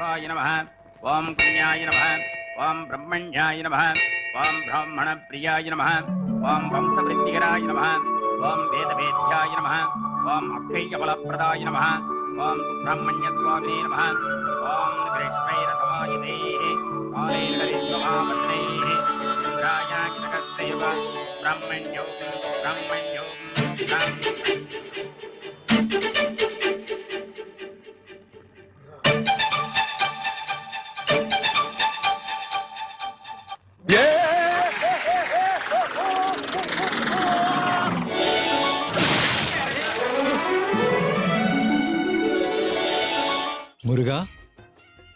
पुष्पाय नमः ओम कन्याय नमः ओम ब्रह्मण्याय नमः ओम ब्राह्मण प्रियाय नमः ओम वंशवृद्धिकराय नमः ओम वेदवेद्याय नमः ओम अक्षयफलप्रदाय नमः ओम ब्राह्मण्यत्वाग्ने नमः ओम कृष्णैरसमायिते कालैर्गलित्वमापत्नैः इन्द्रायाकितकस्यैव ब्राह्मण्यो ब्राह्मण्यो മുരുക,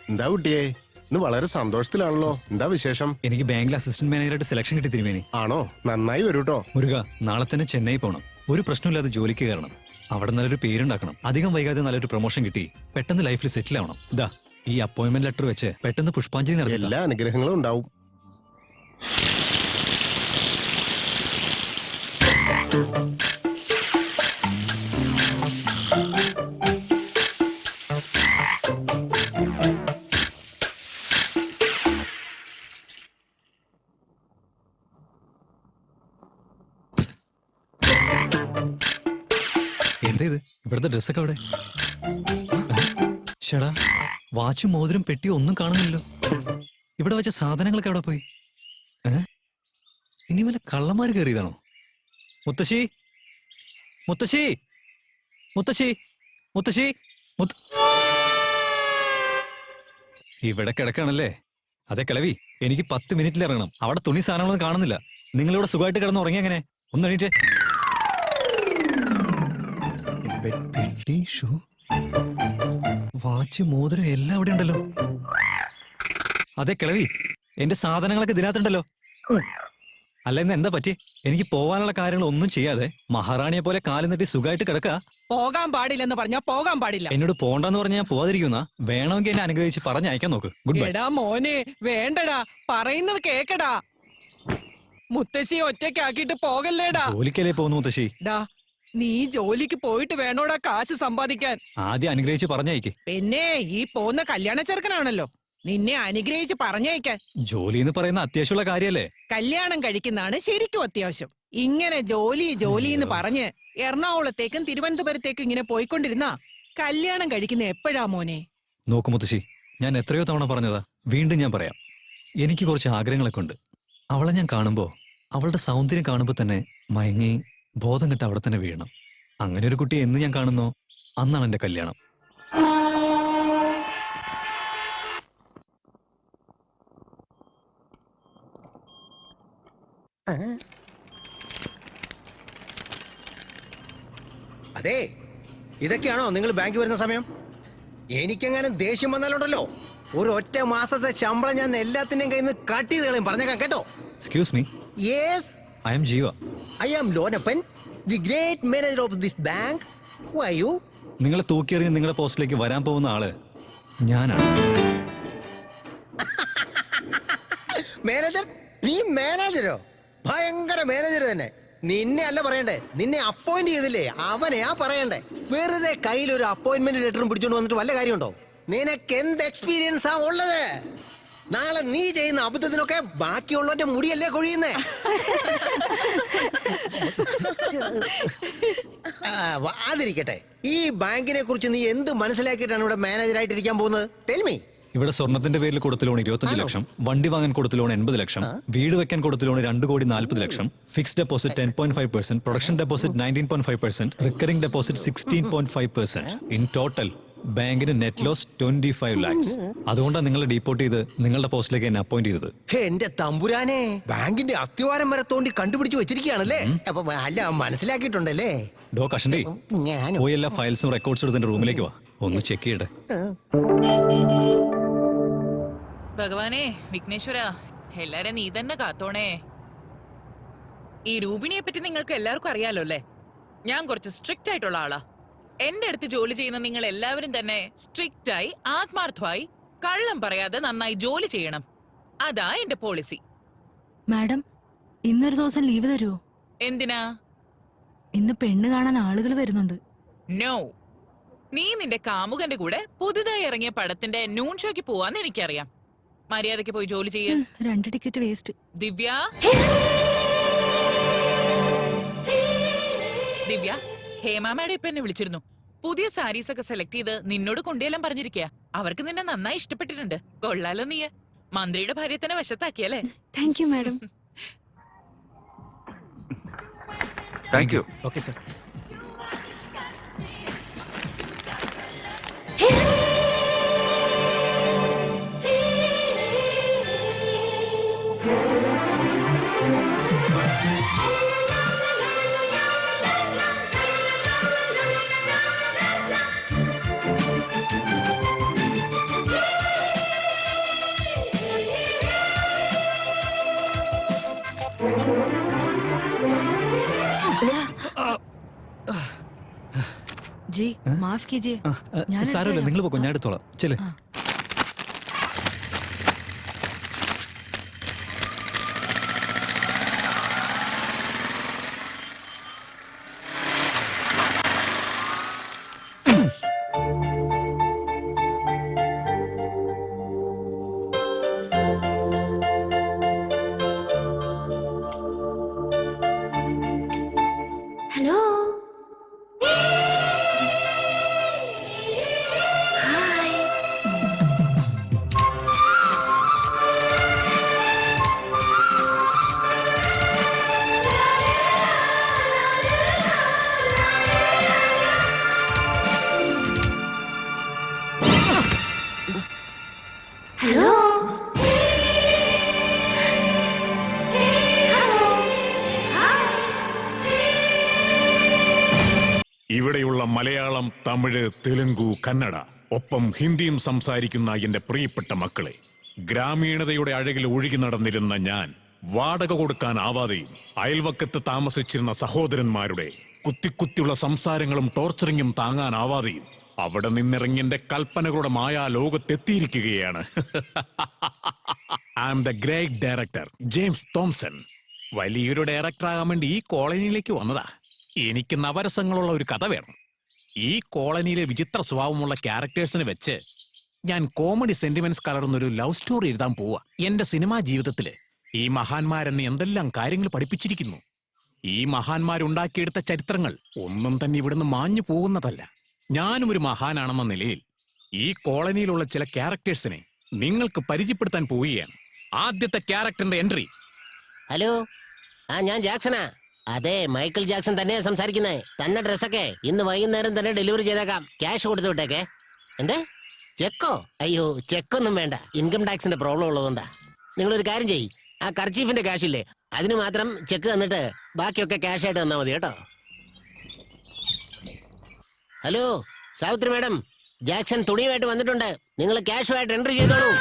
എന്താ കുട്ടിയെ ഇന്ന് വളരെ സന്തോഷത്തിലാണല്ലോ. എന്താ വിശേഷം? എനിക്ക് ബാങ്കിൽ അസിസ്റ്റന്റ് മാനേജറായിട്ട് സെലക്ഷൻ കിട്ടി തിരുമേനി. ആണോ? നന്നായി വരൂട്ടോ. മുരുക, നാളെ തന്നെ ചെന്നൈ പോകണം. ഒരു പ്രശ്നമില്ലാതെ ജോലിക്ക് കയറണം. അവിടെ നല്ലൊരു പേരുണ്ടാക്കണം. അധികം വൈകാതെ നല്ലൊരു പ്രൊമോഷൻ കിട്ടി പെട്ടെന്ന് ലൈഫിൽ സെറ്റിൽ ആവണം. ഇതാ ഈ അപ്പോയിന്റ്മെന്റ് ലെറ്റർ വെച്ച് പെട്ടെന്ന് പുഷ്പാഞ്ജലി നടത്തി. എല്ലാ അനുഗ്രഹങ്ങളും ഉണ്ടാവും. എന്താ ഇത്? ഇവിടുത്തെ ഡ്രസ്സൊക്കെ അവിടെ? ഷടാ, വാച്ചും മോതിരം പെട്ടിയോ ഒന്നും കാണുന്നില്ലല്ലോ. ഇവിടെ വെച്ച സാധനങ്ങളൊക്കെ അവിടെ പോയി. ഇനി വല്ല കള്ളന്മാര് കയറിയതാണോ? മുത്തശ്ശി, മുത്തശ്ശി, മുത്തശ്ശി, മുത്തശ്ശി, ഇവിടെ കിടക്കാണല്ലേ? അതെ കിളവി, എനിക്ക് 10 മിനിറ്റിൽ ഇറങ്ങണം. അവിടെ തുണി സാധനങ്ങളൊന്നും കാണുന്നില്ല. നിങ്ങളിവിടെ സുഖമായിട്ട് കിടന്ന് ഉറങ്ങി എങ്ങനെ? ഒന്ന് എണീറ്റേ. പെട്ടി, ഷൂ, വാച്ച്, മോതിരം എല്ലാം അവിടെ ഉണ്ടല്ലോ. അതെ കിളവി, എന്റെ സാധനങ്ങളൊക്കെ ഇതിനകത്തുണ്ടല്ലോ. അല്ല, ഇന്ന് എന്താ പറ്റി? എനിക്ക് പോവാനുള്ള കാര്യങ്ങൾ ഒന്നും ചെയ്യാതെ മഹാറാണിയെ പോലെ കാലം നീട്ടി സുഖമായിട്ട് കിടക്കുക. പോകാൻ പാടില്ലെന്ന് പറഞ്ഞാ പോകാൻ പാടില്ല. എന്നോട് പോണ്ടെന്ന് പറഞ്ഞാൽ ഞാൻ പോവാതിരിക്കുന്ന. വേണമെങ്കിൽ എന്നെ അനുഗ്രഹിച്ച് പറഞ്ഞയക്കാൻ നോക്ക്. Good bye. എടാ മോനെ, വേണ്ടടാ, പറയുന്നത് കേക്കടാ. മുത്തശ്ശി ഒറ്റയ്ക്കാക്കിട്ട് പോകല്ലേടാ. ജോലിക്കല്ലേ പോകുന്നു മുത്തശ്ശി? ഡാ, നീ ജോലിക്ക് പോയിട്ട് വേണോടാ കാശ് സമ്പാദിക്കാൻ. ആദ്യം അനുഗ്രഹിച്ച് പറഞ്ഞയക്ക്. പിന്നെ ഈ പോന്ന കല്യാണ ചെറുക്കനാണല്ലോ നിന്നെ അനുഗ്രഹിച്ച് പറഞ്ഞയക്കാൻ. ജോലി എന്ന് പറയുന്ന അത്യാവശ്യമുള്ള കാര്യല്ലേ? കല്യാണം കഴിക്കുന്നതാണ് ശരിക്കും അത്യാവശ്യം. ഇങ്ങനെ ജോലി ജോലി എന്ന് പറഞ്ഞ് എറണാകുളത്തേക്കും തിരുവനന്തപുരത്തേക്കും ഇങ്ങനെ പോയിക്കൊണ്ടിരുന്ന കല്യാണം കഴിക്കുന്ന എപ്പോഴാ മോനെ? നോക്കു മുത്തശ്ശി, ഞാൻ എത്രയോ തവണ പറഞ്ഞതാ, വീണ്ടും ഞാൻ പറയാം. എനിക്ക് കുറച്ച് ആഗ്രഹങ്ങളൊക്കെ ഉണ്ട്. അവളെ ഞാൻ കാണുമ്പോ, അവളുടെ സൗന്ദര്യം കാണുമ്പോ തന്നെ മയങ്ങി ബോധം കെട്ട് അവിടെ തന്നെ വീഴണം. അങ്ങനെ ഒരു കുട്ടിയെ എന്ന് ഞാൻ കാണുന്നോ അന്നാണ് എന്റെ കല്യാണം. അതെ, ഇതൊക്കെയാണോ നിങ്ങൾ ബാങ്കിൽ വരുന്ന സമയം? എനിക്കെങ്ങാനും ദേഷ്യം വന്നാലുണ്ടല്ലോ, ഒരു ഒറ്റ മാസത്തെ ശമ്പളം ഞാൻ എല്ലാത്തിന്റെയും കയ്യിൽ നിന്ന് കട്ട് ചെയ്ത് കളയും. പറഞ്ഞേക്കാം കേട്ടോ. Excuse me. Yes, I am Jeeva. I am Lonappan, the great manager of this bank. Who are you? നിങ്ങളെ തൂക്കിയെറിഞ്ഞ് നിങ്ങളുടെ പോസ്റ്റിലേക്ക് വരാൻ പോകുന്ന ആള് ഞാനാണ്. മാനേജർ? നീ മാനേജരോ? ഭയങ്കര മാനേജർ തന്നെ. നിന്നെ അല്ല പറയണ്ടേ, നിന്നെ അപ്പോയിന്റ് ചെയ്തില്ലേ അവനെയാ പറയണ്ടേ. വെറുതെ കയ്യിൽ ഒരു അപ്പോയിന്റ്മെന്റ് ലെറ്ററും പിടിച്ചോണ്ട് വന്നിട്ട് വല്ല കാര്യമുണ്ടോ? നിനക്ക് എന്ത് എക്സ്പീരിയൻസാ ഉള്ളത്? നാളെ നീ ചെയ്യുന്ന അബദ്ധത്തിനൊക്കെ ബാക്കിയുള്ളവന്റെ മുടിയല്ലേ കൊഴിയുന്നേ. അതിരിക്കട്ടെ, ഈ ബാങ്കിനെ കുറിച്ച് നീ എന്ത് മനസ്സിലാക്കിയിട്ടാണ് ഇവിടെ മാനേജറായിട്ടിരിക്കാൻ പോകുന്നത്? Tell me. ഇവിടെ സ്വർണത്തിന്റെ പേരിൽ കൊടുത്ത ലോൺ 25 ലക്ഷം, വണ്ടി വാങ്ങാൻ കൊടുത്ത ലോൺ 80 ലക്ഷം, വീട് വെക്കാൻ കൊടുത്ത loan 2,40,00,000, fixed deposit 10.5%, production deposit 19.5%, recurring deposit 16.5%. In total ബാങ്കിന് നെറ്റ് ലോസ് 25 lakhs. അതുകൊണ്ടാണ് നിങ്ങളെ ഡീപ്പോർട്ട് ചെയ്ത് നിങ്ങളുടെ പോസ്റ്റിലേക്ക് എന്നെ അപ്പോയിന്റ് ചെയ്തത്. എന്റെ തമ്പുരാനെ, ബാങ്കിന്റെ അസ്ഥിവാരം വരെ തോണ്ടി കണ്ടുപിടിച്ച് വെച്ചിരിക്കുകയാണല്ലേ. അപ്പൊ അല്ല, മനസ്സിലാക്കിയിട്ടുണ്ടല്ലേ. ഡോ കഷണ്ടി, പോയി എല്ലാ ഫയൽസും റെക്കോർഡ്സും എടുത്ത് റൂമിലേക്ക് വാ, ഒന്ന് ചെക്ക് ചെയ്യട്ടെ. ഭഗവാനെ വിഘ്നേശ്വര, എല്ലാരെ നീ തന്നെ കാത്തോണേ. ഈ രൂപിണിയെ പറ്റി നിങ്ങൾക്ക് എല്ലാവർക്കും അറിയാലോ അല്ലേ? ഞാൻ കുറച്ച് സ്ട്രിക്റ്റ് ആയിട്ടുള്ള ആളാ. എന്റെ അടുത്ത് ജോലി ചെയ്യുന്ന നിങ്ങൾ എല്ലാവരും തന്നെ സ്ട്രിക്റ്റ് ആയി, ആത്മാർത്ഥമായി, കള്ളം പറയാതെ നന്നായി ജോലി ചെയ്യണം. അതാ എന്റെ പോളിസി. മാഡം, ഇന്നൊരു ദിവസം ലീവ് തരുമോ? എന്തിനാ? ഇന്ന് പെണ്ണ് കാണാൻ ആളുകൾ വരുന്നുണ്ട്. നോ, നീ നിന്റെ കാമുകന്റെ കൂടെ പുതുതായി ഇറങ്ങിയ പടത്തിന്റെ നൂൺ ഷോയ്ക്ക് പോവാന്ന് എനിക്കറിയാം. മര്യാദയ്ക്ക് പോയി ജോലി ചെയ്യ. 2 ടിക്കറ്റ് വേസ്റ്റ്. ദിവ്യ, ദിവ്യ, ഹേമാമേടെ ഇപ്പൊ എന്നെ വിളിച്ചിരുന്നു. പുതിയ സാരീസ് ഒക്കെ സെലക്ട് ചെയ്ത് നിന്നോട് കൊണ്ടുചെല്ലാൻ പറഞ്ഞിരിക്കുക. അവർക്ക് നിന്നെ നന്നായി ഇഷ്ടപ്പെട്ടിട്ടുണ്ട്. കൊള്ളാലോ നീ. മന്ത്രിയുടെ ഭാര്യ തന്നെ വശത്താക്കിയല്ലേ? Thank you madam. Thank you. Okay sir. जी माफ कीजिए. ഞാൻ സാരമില്ല, നിങ്ങൾ പോക്കോ, ഞാൻ എടുത്തോളാം. ചെല്. Hello hi. ഹലോ ഇവിടെയുള്ള മലയാളം, തമിഴ്, തെലുങ്കു, കന്നഡ ഒപ്പം ഹിന്ദിയും സംസാരിക്കുന്ന എന്റെ പ്രിയപ്പെട്ട മക്കളെ, ഗ്രാമീണതയുടെ അഴകിൽ ഒഴുകി നടന്നിരുന്ന ഞാൻ വാടക കൊടുക്കാനാവാതെയും അയൽവക്കത്ത് താമസിച്ചിരുന്ന സഹോദരന്മാരുടെ കുത്തിക്കുത്തിയുള്ള സംസാരങ്ങളും ടോർച്ചറിങ്ങും താങ്ങാനാവാതെയും അവിടെ നിന്നിറങ്ങി എന്റെ കൽപ്പനകളുടെ മായാ ലോകത്തെത്തിയിരിക്കുകയാണ്. I am the great director James Thomson. വലിയൊരു ഡയറക്ടറാകാൻ വേണ്ടി ഈ കോളനിയിലേക്ക് വന്നതാ. എനിക്ക് നവരസങ്ങളുള്ള ഒരു കഥ വേണം. ഈ കോളനിയിലെ വിചിത്ര സ്വഭാവമുള്ള ക്യാരക്ടേഴ്സിനെ വെച്ച് ഞാൻ കോമഡി സെന്റിമെന്റ്സ് കലർന്നൊരു ലവ് സ്റ്റോറി എഴുതാൻ പോവാ. എന്റെ സിനിമാ ജീവിതത്തില് ഈ മഹാന്മാരെന്നെ എന്തെല്ലാം കാര്യങ്ങൾ പഠിപ്പിച്ചിരിക്കുന്നു. ഈ മഹാന്മാരുണ്ടാക്കിയെടുത്ത ചരിത്രങ്ങൾ ഒന്നും തന്നെ ഇവിടുന്ന് മാഞ്ഞു പോകുന്നതല്ല. ഞാനും ഒരു മഹാനാണെന്ന നിലയിൽ ഈ കോളനിയിലുള്ള ചില ക്യാരക്ടേഴ്സിനെ നിങ്ങൾക്ക് പരിചയപ്പെടുത്താൻ പോവുകയാണ്. ആദ്യത്തെ ക്യാരക്ടറിന്റെ എൻട്രി. ഹലോ, ഞാൻ ജാക്സനാ. അതെ, മൈക്കിൾ ജാക്സൺ തന്നെയാ സംസാരിക്കുന്നേ. തന്ന ഡ്രസ്സൊക്കെ ഇന്ന് വൈകുന്നേരം തന്നെ ഡെലിവറി ചെയ്തേക്കാം. ക്യാഷ് കൊടുത്തു വിട്ടേക്കെ. എന്തേ, ചെക്കോ? അയ്യോ, ചെക്കൊന്നും വേണ്ട. ഇൻകം ടാക്സിന്റെ പ്രോബ്ലം ഉള്ളതുകൊണ്ടാ. നിങ്ങളൊരു കാര്യം ചെയ്യ്, ആ കർച്ചീഫിന്റെ കാശില്ലേ, അതിന് മാത്രം ചെക്ക് തന്നിട്ട് ബാക്കിയൊക്കെ ക്യാഷ് ആയിട്ട് തന്നാ മതി കേട്ടോ. ഹലോ സാവിത്രി മാഡം, ജാക്സൺ തുണിയുമായിട്ട് വന്നിട്ടുണ്ട്. നിങ്ങൾ ക്യാഷുമായിട്ട് എൻട്രി ചെയ്തോളൂ.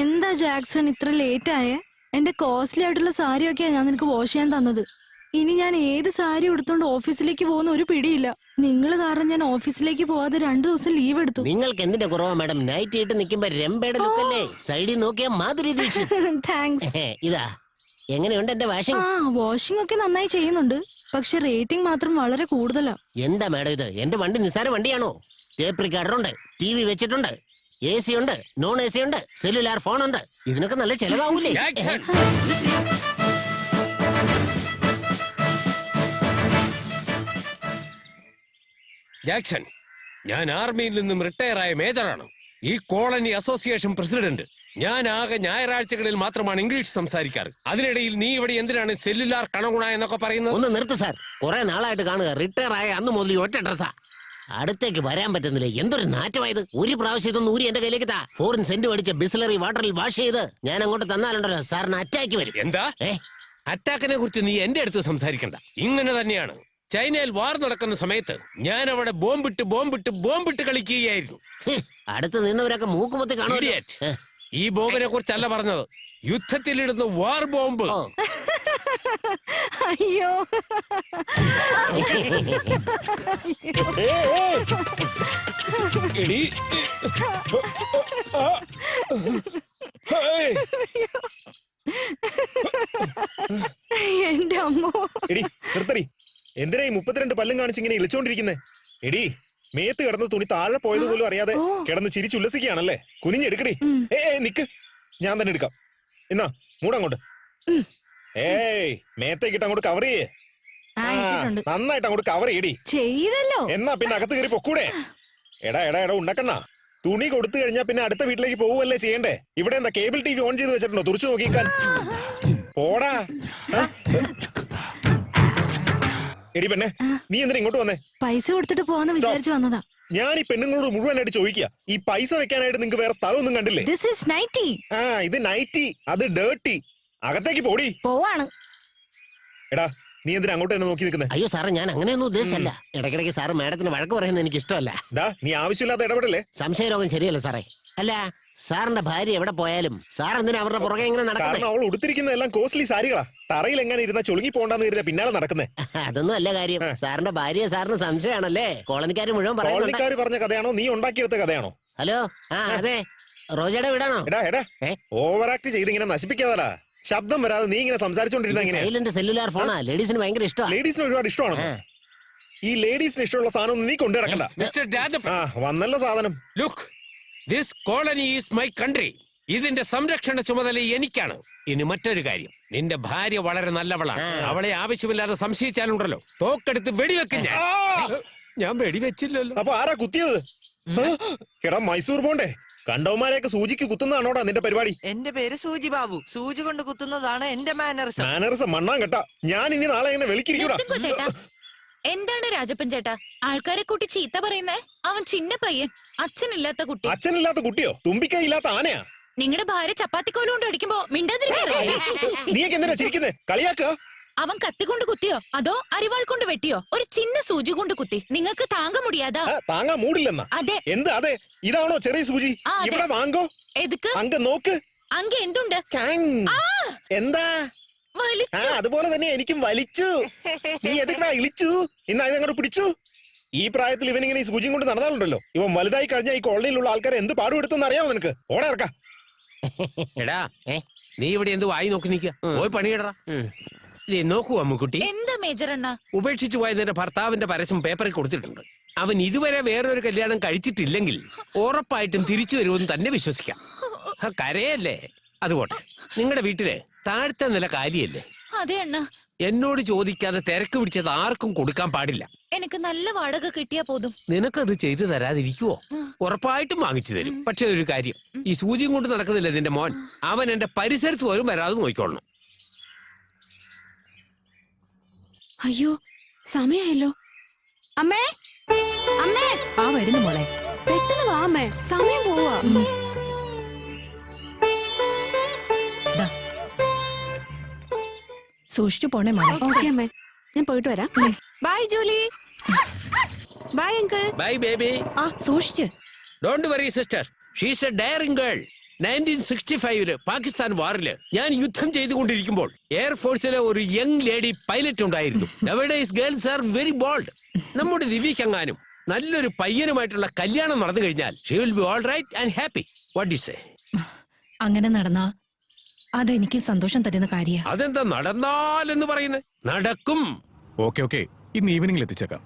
എന്താ ജാക്സൺ ഇത്ര ലേറ്റ് ആയേ? എന്റെ കോസ്റ്റ്ലി ആയിട്ടുള്ള സാരിയൊക്കെയാ ഞാൻ നിനക്ക് വാഷ് ചെയ്യാൻ തന്നത്. ഇനി ഞാൻ ഏത് സാരി എടുത്തോണ്ട് ഓഫീസിലേക്ക് പോകുന്ന ഒരു പിടിയില്ല. നിങ്ങൾ കാരണം ഞാൻ ഓഫീസിലേക്ക് പോവാതെ 2 ദിവസം ലീവ് എടുത്തു. നിങ്ങൾക്ക് എന്തിന്റെ കുറവാ മാഡം? നൈറ്റ് ഇട്ട് നിൽക്കുമ്പോ രമ്പയുടെ ലുക്കല്ലേ. സൈഡിൽ നോക്കിയാ മാധുരി ദീക്ഷിത്. താങ്ക്സ്. ഇതാ, എങ്ങനെയുണ്ട് എന്റെ വാഷിംഗ്? വാഷിംഗ് ഒക്കെ നന്നായി ചെയ്യുന്നുണ്ട്, പക്ഷെ റേറ്റിംഗ് മാത്രം വളരെ കൂടുതലാ. എന്താ മാഡം ഇത്? എന്റെ വണ്ടി നിസ്സാര വണ്ടിയാണോ? ടേപ്പ് റിക്കാർഡറുണ്ട്, TV വെച്ചിട്ടുണ്ട്, AC ഉണ്ട്, നോൺ AC ഉണ്ട്, സെല്ലുലാർ ഫോൺ ഉണ്ട്. ഇതിനൊക്കെ നല്ല ചെലവാവൂലേ? ജാക്സൺ, ഞാൻ ആർമിയിൽ നിന്നും റിട്ടയർ ആയ മേജറാണ്. ഈ കോളനി അസോസിയേഷൻ പ്രസിഡന്റ്. ഞാൻ ആകെ ഞായറാഴ്ചകളിൽ മാത്രമാണ് ഇംഗ്ലീഷ് സംസാരിക്കാറ്. അതിനിടയിൽ നീ ഇവിടെ എന്തിനാണ് സെല്ലുലാർ കണകുണ എന്നൊക്കെ പറയുന്നത്? ഒന്ന് നിർത്ത് സാർ. കുറെ നാളായിട്ട് കാണുക. റിട്ടയർ ആയ അന്ന് മുതൽ ഒറ്റ ഡ്രസ്സാ. അടുത്തേക്ക് വരാൻ പറ്റുന്നില്ല. എന്തൊരു നാറ്റമായത്. ഒരു പ്രാവശ്യം ഇതൊന്നും ഊരി എന്റെ കയ്യിലേക്ക് താ. ഫോറിൻ സെന്റ് മേടിച്ച ബിസ്ലറി വാട്ടറിൽ വാഷ് ചെയ്ത് ഞാൻ അങ്ങോട്ട് തന്നാലുണ്ടല്ലോ സാറിന് അറ്റാക്ക് വരും. എന്താ? അറ്റാക്കിനെ കുറിച്ച് നീ എന്റെ അടുത്ത് സംസാരിക്കണ്ട. ഇങ്ങനെ തന്നെയാണ്. ചൈനയിൽ വാർ നടക്കുന്ന സമയത്ത് ഞാൻ അവിടെ ബോംബിട്ട് കളിക്കുകയായിരുന്നു. അടുത്ത് നിന്നവരൊക്കെ മൂക്കുമൊത്തി കാണും. ഈ ബോംബിനെ കുറിച്ചല്ല പറഞ്ഞത്, യുദ്ധത്തിലിടുന്ന വാർ ബോംബ്. അയ്യോ, എന്റെ അമ്മോ. 32 പല്ലും കാണിച്ച് ഇങ്ങനെ ഇളിച്ചോണ്ടിരിക്കുന്നേ? എടി, മേത്ത് കിടന്ന തുണി താഴെ പോയത് പോലും അറിയാതെ കിടന്ന് ചിരിച്ചുല്ലസിക്കുകയാണല്ലേ? കുനിഞ്ഞെടുക്കടി. നിക്ക്, ഞാൻ തന്നെ എടുക്കാം. എന്നാ മൂടങ്ങോട്ട്. ഏയ്, മേത്തേക്കിട്ട് അങ്ങോട്ട് കവർ ചെയ്യേ. നന്നായിട്ട് അങ്ങോട്ട് കവർ ചെയ്യടി. ചെയ്തല്ലോ. എന്നാ പിന്നെ അകത്ത് കയറി പൊക്കൂടെ? എടാ ഉണ്ടക്കണ്ണ, തുണി കൊടുത്തു കഴിഞ്ഞാ പിന്നെ അടുത്ത വീട്ടിലേക്ക് പോവുകയല്ലേ ചെയ്യണ്ടേ? ഇവിടെ എന്താ കേബിൾ TV ഓൺ ചെയ്ത് വെച്ചിട്ടുണ്ടോ തുറച്ചു നോക്കിക്കാൻ? പോടാ. എടി പെണ്ണെ, നീ എന്തിനാ ഇങ്ങോട്ട് വന്നേ? പൈസ കൊടുത്തിട്ട് പോവാന്ന് വിചാരിച്ചു വന്നതാ. ഞാൻ ഈ പെണ്ണുങ്ങളോട് മുഴുവനായിട്ട് ചോദിക്കുക, ഈ പൈസ വെക്കാനായിട്ട് നിങ്ങൾക്ക് വേറെ സ്ഥലമൊന്നും കണ്ടില്ലേ? This is nightie. ഇത് നൈറ്റി, അത് ഡേർട്ടി. അകത്തേക്ക് പോടി. പോവാണ്. എടാ, നീ എന്തിനാ അങ്ങോട്ട് തന്നെ നോക്കി നിൽക്കുന്നേ? അയ്യോ സാറേ, ഞാൻ അങ്ങനെയൊന്നും ഉദ്ദേശിച്ചല്ല. ഇടയ്ക്കിടയ്ക്ക് സാറ് മാഡത്തിന് വഴക്ക് പറയുന്നത് എനിക്ക് ഇഷ്ടമല്ല. നീ ആവശ്യമില്ലാത്ത ഇടപെടല്ലേ? സംശയരോഗം ശരിയല്ല സാറേ. അല്ല, സാറിന്റെ ഭാര്യ എവിടെ പോയാലും സാർ എന്തിനാ അവരുടെ പുറകെ ഇങ്ങനെ നടക്കുന്നത്? കാരണം അവൾ ഉടുത്തിരിക്കുന്നതെല്ലാം കോസ്റ്റ്ലി സാരികളാ. തറയിൽ എങ്ങനെ ഇരുന്ന ചുളുങ്ങി പോകണ്ടെന്ന് കരുതിയ പിന്നാലെ നടക്കുന്നേ. അതൊന്നും അല്ല കാര്യം. സാറിന്റെ ഭാര്യ സാറിന് സംശയമാണല്ലേ? കോളനിക്കാര് മുഴുവൻ കോളനിക്കാര് പറഞ്ഞ കഥയാണോ നീ ഉണ്ടാക്കിയെടുത്ത കഥയാണോ? ഹലോ, അതെ, റോജയുടെ വീടാണോ? എടാ ഓവർ ആക്ട് ചെയ്ത് ഇങ്ങനെ നശിപ്പിക്കാതാ. ശബ്ദം വരാതെ നീ ഇങ്ങനെ സംസാരിച്ചോണ്ടിരുന്ന സൈലന്റ് സെല്ലുലാർ ഫോണാ. ലേഡീസിന് ഭയങ്കര ഇഷ്ടമാണ്. ലേഡീസിന് ഒരുപാട് ഇഷ്ടമാണ്. ഈ ലേഡീസിന് ഇഷ്ടമുള്ള സാധനം നീ കൊണ്ടു നടക്കണ്ട. വന്നല്ലോ സാധനം. Look, this colony is my country. ഇതിന്റെ സംരക്ഷണ ചുമതല എനിക്കാണ്. ഇനി മറ്റൊരു കാര്യം, നിന്റെ ഭാര്യ വളരെ നല്ലവളാണ്. അവളെ ആവശ്യമില്ലാതെ സംശയിച്ചാലുണ്ടല്ലോ, തോക്കെടുത്ത് വെടിവെക്കും ഞാൻ വെടിവെച്ചില്ലല്ലോ. അപ്പൊ ആരാ കുത്തിയത്? എടാ മൈസൂർ പോണ്ടേ, കണ്ടവന്മാരെയൊക്കെ സൂചിക്ക് കുത്തുന്നതാണോടാ നിന്റെ പരിപാടി? എന്റെ പേര് സൂചി ബാബു. സൂചി കൊണ്ട് കുത്തുന്നതാണ് എന്റെ മാനറിസം. മാനറിസം മണ്ണാൻ കേട്ടാ. ഞാൻ ഇനി നാളെ ഇങ്ങനെ വെളിക്കിരിക്കൂടാ. എന്താണ് രാജപ്പൻ ചേട്ടാ ആൾക്കാരെ കൂട്ടി ചീത്ത പറയുന്നേ? അവൻ ചിന്ന പയ്യൻ, അച്ഛനില്ലാത്ത കുട്ടി. അച്ഛനില്ലാത്ത കുട്ടിയോ? തുമ്പിക്കൈയില്ലാത്ത ആനയാ? നിങ്ങളുടെ ഭാര്യ ചപ്പാത്തിക്കോലും കൊണ്ട് അടിക്കുമ്പോ മിണ്ടാതിരിക്കാ. നീയൊക്കെ എന്തിനാ ചിരിക്കുന്നേ? കളിയാക്കുക. അവൻ കത്തിക്കൊണ്ട് കുത്തിയോ അതോ അരിവാൾ കൊണ്ട് വെട്ടിയോ? ഒരു ചിന്ന സൂചി കൊണ്ട് കുത്തി. നിങ്ങൾക്ക് താങ്ക മുടിയാതാ? താങ്ങാൻ മൂടില്ലെന്നാ? അതെ. എന്ത് അതെ? ഇതാണോ ചെറിയ സൂചി? ഇവിടെ വാങ്ങോ. എതുക്ക്? അങ്ങ് നോക്ക്. അങ്ങ എന്തുണ്ട്? എന്താ? അതുപോലെ തന്നെ എനിക്കും വലിച്ചു. നീ എതുക്കാ ഇളിച്ചു? ഇന്ന് അങ്ങോട്ട് പിടിച്ചു. ഈ പ്രായത്തിൽ ഇവനിങ്ങനെ ഈ സൂചിയും കൊണ്ട് നടന്നാലുണ്ടല്ലോ, ഇവൻ വലുതായി കഴിഞ്ഞാൽ ഈ കോളനിയിലുള്ള ആൾക്കാരെ എന്ത് പാടുപെടുത്തുന്ന അറിയാമോ നിനക്ക്? ഓടെ ഇറക്കാം. എടാ, നീ ഇവിടെ എന്ത് വായി നോക്കി നിൽക്കുക? പോയി പണിയിടറാ. നോക്കൂ അമ്മുക്കുട്ടി, എന്താ മേജർ അണ്ണ? ഉപേക്ഷിച്ചു പോയ നിന്റെ ഭർത്താവിന്റെ പരസ്യം പേപ്പറിൽ കൊടുത്തിട്ടുണ്ട്. അവൻ ഇതുവരെ വേറൊരു കല്യാണം കഴിച്ചിട്ടില്ലെങ്കിൽ ഉറപ്പായിട്ടും തിരിച്ചു വരുമെന്ന് തന്നെ വിശ്വസിക്കാം. കരയല്ലേ? അതുപോട്ടെ, നിങ്ങളുടെ വീട്ടില് താഴത്തെ നില കാലിയല്ലേ? അതെ അണ്ണ. എന്നോട് ചോദിക്കാതെ തിരക്ക് പിടിച്ചത് ആർക്കും കൊടുക്കാൻ പാടില്ല. എനിക്ക് നല്ല വാടക കിട്ടിയാ പോതും. നിനക്കത് ചെയ്തു തരാതിരിക്കുവോ? ഉറപ്പായിട്ടും വാങ്ങിച്ചു തരും. പക്ഷെ ഒരു കാര്യം, ഈ സൂചിയും കൊണ്ട് നടക്കുന്നില്ല നിന്റെ മോൻ. അവൻ എന്റെ പരിസരത്ത് പോലും വരാതെ നോക്കിക്കൊള്ളണം. അയ്യോ, സമയായല്ലോ. അമ്മേ, അമ്മേ. വരുന്നു മോളെ. പെട്ടെന്ന് വാ അമ്മേ, സമയം പോവാ. സൂക്ഷിച്ചു പോണേ മോളെ. ഓക്കെ അമ്മേ, ഞാൻ പോയിട്ട് വരാം. Bye Julie. Bye uncle. Bye baby. സൂക്ഷിച്ച്. Don't worry sister, she's a daring girl. 1965 Pakistan വാറില് ഞാൻ യുദ്ധം ചെയ്തുകൊണ്ടിരിക്കുമ്പോൾ എയർഫോഴ്സിലെ ഒരു യങ് ലേഡി പൈലറ്റ് ഉണ്ടായിരുന്നു. Nowadays girls are very bold. നമ്മുടെ ദിവ്യക്കെങ്ങാനും നല്ലൊരു പയ്യനുമായിട്ടുള്ള കല്യാണം നടന്നു കഴിഞ്ഞാൽ she will be all right and happy. What do say? അങ്ങനെ നടന്നാ അതെനിക്ക് സന്തോഷം തരുന്ന കാര്യ. അതെന്താ നടന്നാലെന്ന് പറയുന്നത്? നടക്കും. ഓക്കെ, ഇന്ന് ഈവനിംഗിൽ എത്തിച്ചേക്കാം.